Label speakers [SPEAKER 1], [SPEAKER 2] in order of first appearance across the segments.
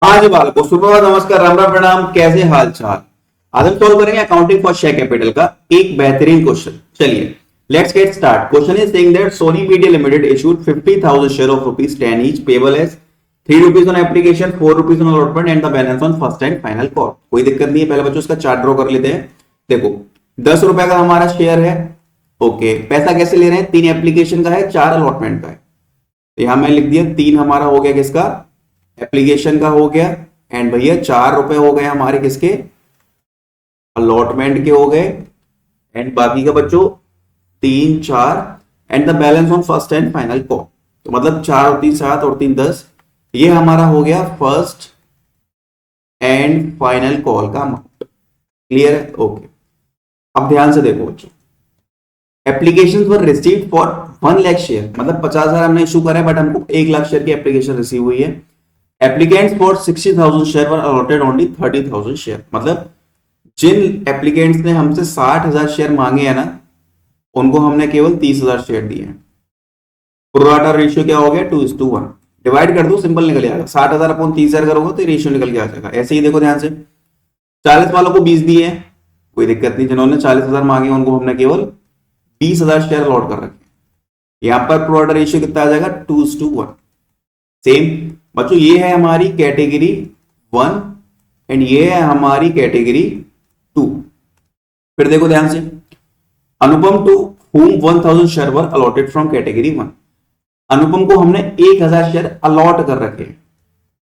[SPEAKER 1] हाँ जी बालको, सुप्रभात, नमस्कार, राम राम, प्रणाम। कैसे हाल चाल। आज हम सॉल्व करेंगे अकाउंटिंग फॉर शेयर कैपिटल का एक बेहतरीन क्वेश्चन। चलिए let's get start. Question is saying that Sony media limited issued 50,000 share of ₹10 each payable as ₹3 on application, ₹4 on allotment and the balance on first and final call. कोई दिक्कत नहीं है, पहले बच्चों इसका चार्ट ड्रॉ कर लेते हैं। देखो, ₹10 का हमारा शेयर है। ओके, पैसा कैसे ले रहे हैं? 3 एप्लीकेशन का है, 4 अलॉटमेंट का है। तो यहां मैं लिख दिया 3 हमारा हो गया किसका? एप्लीकेशन का हो गया। एंड भैया ₹4 हो गए हमारे किसके? अलॉटमेंट के हो गए। एंड बाकी का बच्चों 3 4 and the balance on first and final call. तो मतलब 4 और 3 7 और 3 10। ये हमारा हो गया फर्स्ट एंड फाइनल कॉल का अमाउंट। क्लियर है? ओके। अब ध्यान से देखो बच्चों, application were received for 1 lakh share, मतलब 50,000 हमने इशू करा है, बट हमको 1 लाख शेयर की एप्लीकेशन रिसीव हुई है। Applicants for 60,000 share were allotted only 30,000 share, मतलब जिन एप्लीकेंट्स ने हमसे 60,000 शेयर मांगे हैं ना, उनको हमने केवल 30,000 शेयर दिए हैं। प्रोराटा रेशियो क्या हो गया? 2:1। डिवाइड कर दो, सिंपल निकल जाएगा। 60,000 अपॉन 30,000 करोगे तो रेशियो निकल के आ जाएगा। ऐसे ही देखो ध्यान से, 40 वालों को 20 दिए हैं, कोई दिक्कत नहीं। जिन्होंने 40,000 मांगे उनको हमने केवल 20,000 शेयर अलॉट कर रखे। यहां पर प्रोराटा रेशियो कितना आ जाएगा? 2:1। सेम बच्चों, ये है हमारी कैटेगरी 1 एंड ये है हमारी कैटेगरी 2। फिर देखो ध्यान से, Anupam to whom 1,000 share were allotted from category 1। Anupam को हमने 1,000 शेयर अलॉट कर रखे हैं।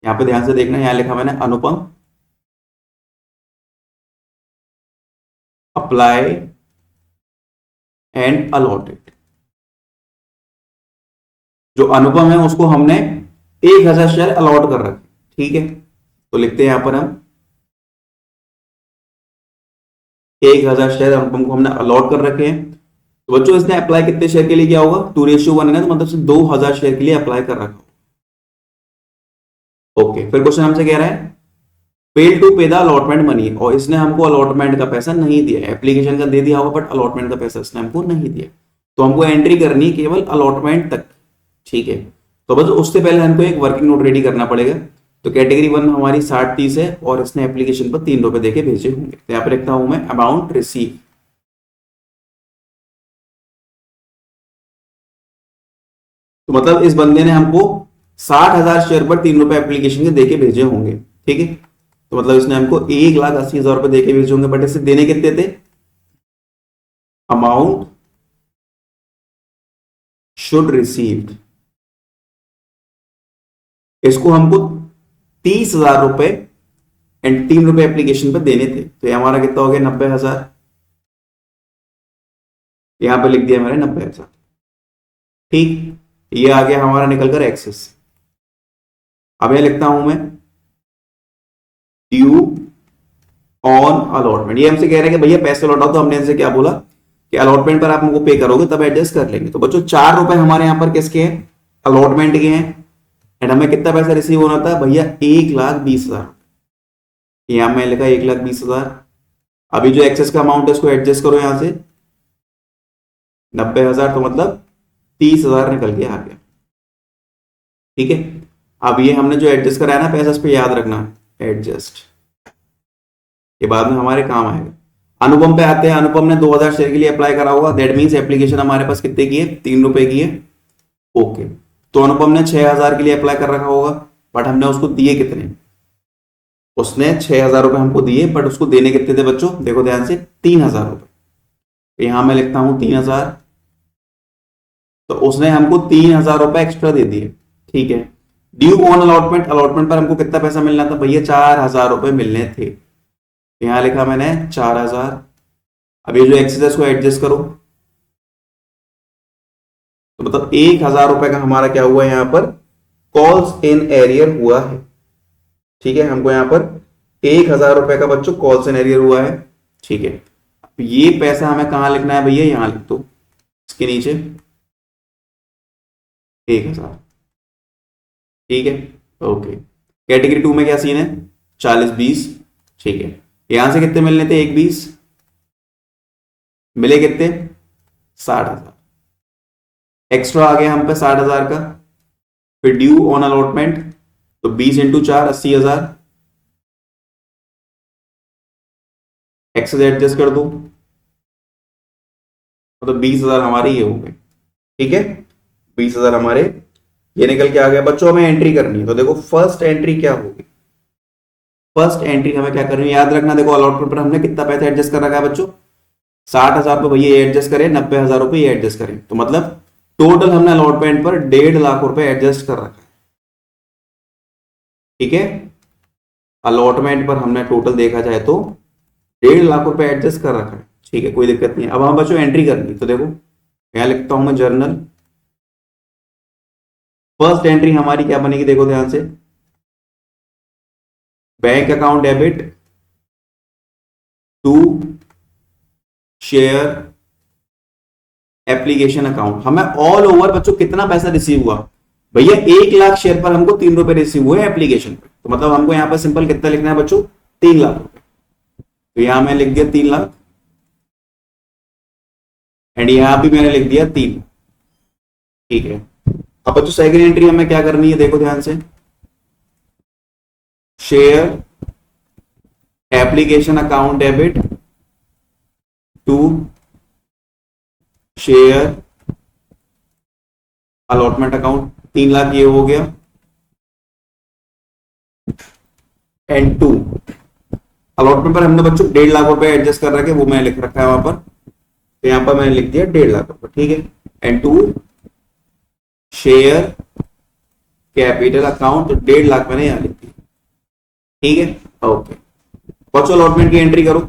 [SPEAKER 1] यहां पे ध्यान से देखना, यहां लिखा मैंने अनुपम अप्लाई एंड अलॉटेड। जो अनुपम है उसको हमने 1,000 शेयर अलॉट कर रखे। ठीक है, तो लिखते हैं यहां पर हम 1,000 शेयर अनुपम को हमने अलॉट कर रखे हैं। तो बच्चों इसने अप्लाई कितने शेयर के लिए किया होगा? 2:1 है, तो मतलब से 2,000 शेयर के लिए अप्लाई कर रखा। ओके, फिर क्वेश्चन हमसे कह रहा है फेल टू पे द अलॉटमेंट मनी, और इसने हमको अलॉटमेंट का पैसा नहीं दिया। एप्लीकेशन का दे दिया होगा बट अलॉटमेंट का पैसा इसने हमको नहीं दिया। तो हमको एंट्री करनी है केवल अलॉटमेंट तक। ठीक है, तो बस उससे पहले हमको एक वर्किंग नोट रेडी करना पड़ेगा। तो कैटेगरी 1 हमारी 60-30 है और इसने एप्लीकेशन पर ₹3 देके भेजे होंगे। तो यहाँ पे लिखता हूं मैं अमाउंट रिसीव। तो मतलब इस बंदे ने हमको 60,000 शेयर पर ₹3 एप्लीकेशन के देके भेजे होंगे। ठीक है, तो मतलब इसने हमको 1,80,000 रुपए देके भेजे होंगे, बट इसे देने कितने थे? अमाउंट शुड रिसीव्ड, इसको हमको 30,000 रुपए एंड ₹3 एप्लीकेशन पर देने थे। तो ये हमारा कितना हो गया? 90,000। यहां पे लिख दिया मैंने 90,000। ठीक, ये आ गया हमारा निकलकर एक्सेस। अब यह लिखता हूं मैं ड्यू ऑन अलॉटमेंट। ये हमसे कह रहे हैं कि भैया पैसे लौटाओ, तो हमने इनसे क्या बोला कि अलॉटमेंट पर आप हमको पे करोगे तब एडजस्ट कर लेंगे। तो बच्चों ₹4 हमारे यहां पर किसके हैं? अलॉटमेंट के हैं। एंड हमें कितना पैसा रिसीव होना था भैया? 1,20,000। यहां मैं लिखा 1,20,000। अभी जो एक्सेस का अमाउंट है इसको एडजस्ट करो यहां से, 90,000, तो मतलब 30,000 निकल के आ गया। ठीक है, अब ये हमने जो एडजस्ट कराया ना पैसा, इस पे याद रखना एडजस्ट, ये बाद में हमारे काम आएगा। अनुपम पे आते हैं। अनुपम ने 2,000 शेयर के लिए अप्लाई करा होगा। दैट मींस एप्लीकेशन हमारे पास कितने की है? ₹3 की है। ओके, तो अनुपम ने 6,000 के लिए अप्लाई कर रखा होगा, बट हमने उसको दिए कितने? उसने ₹6,000 हमको दिए, बट उसको देने कितने थे बच्चों? देखो ध्यान से, ₹3,000। तो यहां मैं लिखता हूं 3,000। तो उसने हमको ₹3,000 एक्स्ट्रा दे दिए। ठीक है, ड्यू ऑन अलॉटमेंट, अलॉटमेंट पर हमको कितना पैसा मिलना था भैया? ₹4,000 मिलने थे। यहां लिखा मैंने 4,000। अब ये जो एक्सेस को एडजस्ट करो, तो मतलब ₹1,000 का हमारा क्या हुआ यहां पर? कॉल्स इन एरियर हुआ है। ठीक है, हमको यहां पर ₹1,000 का बच्चों कॉल्स इन एरियर हुआ है। ठीक है, अब ये पैसा हमें कहां लिखना है भैया? यहां लिख दो, इसके नीचे 1,000। ठीक है, ओके। कैटेगरी 2 में क्या सीन है? 40-20। ठीक है, यहां से कितने मिलने थे? 1,20। मिले कितने? 60,000। एक्स्ट्रा आ गया हम पे 60,000 का। फिर ड्यू ऑन अलॉटमेंट तो 20 इंटू 4 80,000, एक्स से एडजस्ट कर दो, मतलब 20,000 हमारे ये हो गए। ठीक है, 20,000 हमारे ये निकल के आ गया। बच्चों हमें एंट्री करनी है, तो देखो फर्स्ट एंट्री क्या होगी। फर्स्ट एंट्री हमें क्या करनी है, याद रखना, देखो अलॉटमेंट पर हमने कितना पैसा एडजस्ट कर रखा है बच्चों, 60,000 रुपये भैया एडजस्ट करें, 90,000 रुपये एडजस्ट करें, तो मतलब टोटल हमने अलॉटमेंट पर 1.5 लाख रुपए एडजस्ट कर रखा है। ठीक है, अलॉटमेंट पर हमने टोटल देखा जाए तो 1.5 लाख रुपए एडजस्ट कर रखा है। ठीक है, कोई दिक्कत नहीं है। अब हम बच्चों एंट्री करनी, तो देखो यहां लिखता हूं मैं जर्नल। फर्स्ट एंट्री हमारी क्या बनेगी, देखो ध्यान से, bank account debit to share application account. हमें ऑल ओवर बच्चों कितना पैसा रिसीव हुआ भैया, 1 लाख शेयर पर हमको 3 रुपए रिसीव हुए एप्लीकेशन पे, तो मतलब हमको यहां पर सिंपल कितना लिखना है बच्चों, 3 लाख रुपए। तो यहां मैं लिख दिया 3 लाख, एंड यहां भी मैंने लिख दिया 3। ठीक है, अब बच्चों सेकंड एंट्री हमें क्या करनी है, देखो ध्यान से, share application account debit to share allotment account, 3 lakh ये हो गया, एंड टू अलॉटमेंट पर हमने बच्चों 1.5 लाख रुपए एडजस्ट कर रखे, वो मैंने लिख रखा है वहां पर, तो यहां पर मैंने लिख दिया 1.5 लाख रुपए। ठीक है, and to share capital account, तो 1.5 लाख मैंने यहां लिख दिया। ठीक है, ओके बच्चों अलॉटमेंट की एंट्री करो।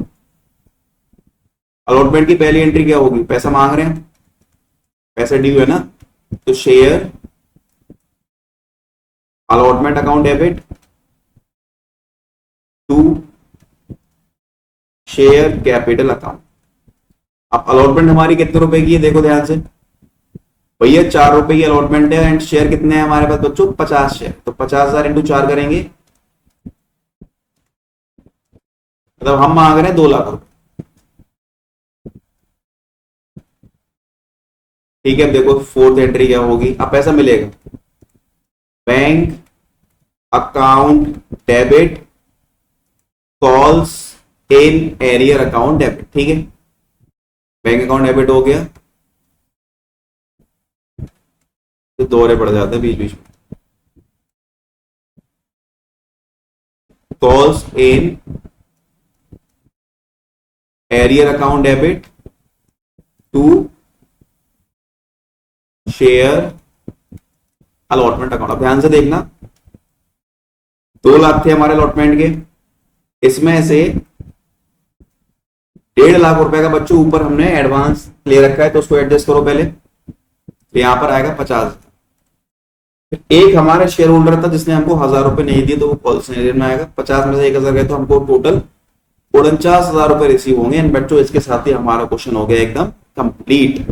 [SPEAKER 1] अलॉटमेंट की पहली एंट्री क्या होगी, पैसा मांग रहे हैं, पैसा ड्यू है ना, तो share allotment account debit to share capital account. अब अलॉटमेंट हमारी कितने रुपए की है, देखो ध्यान से भैया 4 रुपए की अलॉटमेंट है, एंड शेयर कितने हैं हमारे पास बच्चों, 50 शेयर, तो 50,000 इंटू 4 करेंगे, मतलब हम मांग रहे हैं 2 लाख रुपए। ठीक है, देखो फोर्थ एंट्री क्या होगी, अब पैसा मिलेगा, bank account debit calls in arrear account debit. ठीक है, बैंक अकाउंट डेबिट हो गया, तो दोहरे पड़ जाते हैं बीच बीच में, calls in arrear account debit to share allotment account. अब ध्यान से देखना, 2 लाख थे हमारे अलॉटमेंट के, इसमें से 1.5 लाख रुपए का बच्चों ऊपर हमने एडवांस ले रखा है, तो उसको एडजस्ट करो पहले, तो यहां पर आएगा 50। एक हमारा शेयर होल्डर था जिसने हमको 1,000 रुपए नहीं दिए, तो वो कॉल सिनेरियो में आएगा, 50 में से 1,000 गए, तो हमको टोटल 49,000 रुपए रिसीव होंगे। एंड बच्चों इसके साथ ही हमारा क्वेश्चन हो गया एकदम कंप्लीट।